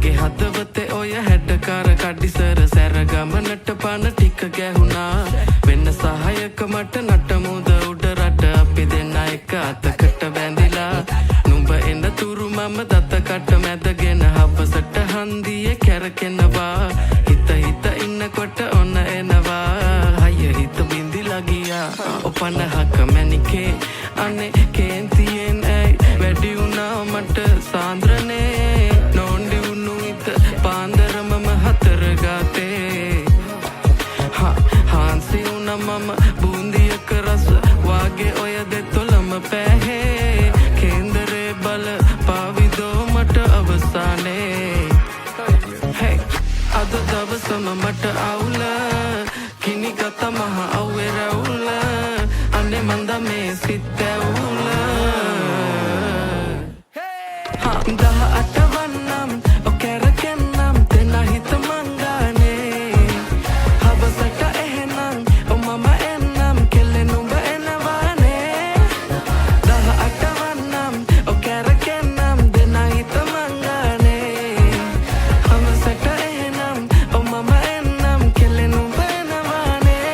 මගේ හදවතේ ඔය හැඩකාර කඩිසර සැරගමනට පන ටික ගැහුණා වෙන සහයක මට නටමුද උඩ රට අපි දෙන්න එක අතකට බැඳිලා නුඹ එන තුරු මම දතකට මැදගෙන හවසට හන්දියේ කැරකෙනවා හිත ඉන්නකොට ඔන්න එනවා හය හිත බින්දිලා ගියා ඔපනහක මැනිකේ අනේ කේන්තියෙන් ඇයි වැඩි වුණා මට සාන්ද්‍රනේ නොන්ඩි වුණු හිත පාන්දරමම හතර ගාතේ හාන්සි වුණා මම බූන්දියක රස වාගේ ඔය දෙතොලම පැහේ කේන්දරේ බල පාවිදෝ මට අවසානේ අද දවසම මට අවුල කිනි ගත මහ අව්වේ රැවුල අනේ මන්ද මේ සිත් ඇවුල 18 වන්නම් ඔකැරකෙන්නම් දෙන හිත මංගානේ හවසට එහෙනම් මම එන්නම් කෙල්ලේ නුඹ එනවානේ 18 වන්නම් ඔකැරකෙන්නම් දෙන හිත මංගානේ හවසට එහෙනම් මම එන්නම් කෙල්ලේ නුඹ එනවානේ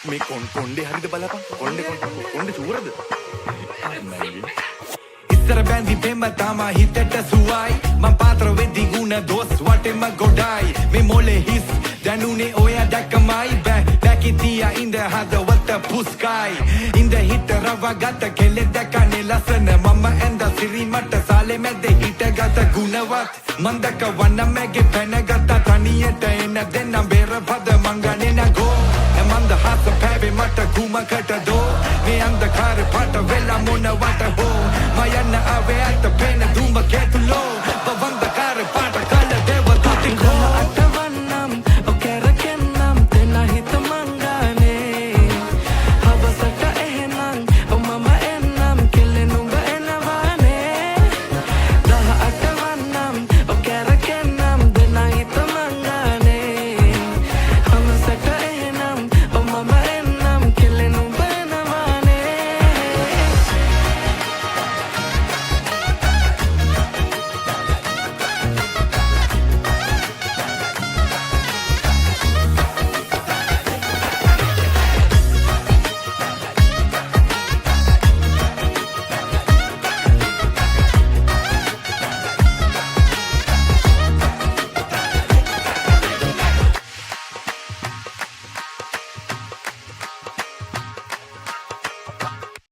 මේ කොණ්ඩේ හරිද බලපන් කොණ්ඩේ චූරද ඉස්සර බැඳි පෙම තමා හිතට සුවයි මං පාත්‍ර වෙද්දි ගුණ දොස් වටෙම ගොඩයි මේ මොලේ හිස් දැනුනේ ඔය දැක්කමයි බැකිතියා ඉඳ හදවත පුස්කයි ඉඳ හිට රවගත කෙලෙ දැකනේ ලස්සන මම ඇඳ සිරි මට සාලේ මැද හිටගත ගුණවත් මන්දක වන්න මැගේ පැනගත තනියට එන දෙන්නම් බේර පද මංගනේ නගෝ මන්ද හස පැවේ මට කුමකට දෝ මේ අන්ධකාර පාට වෙලා මොනවට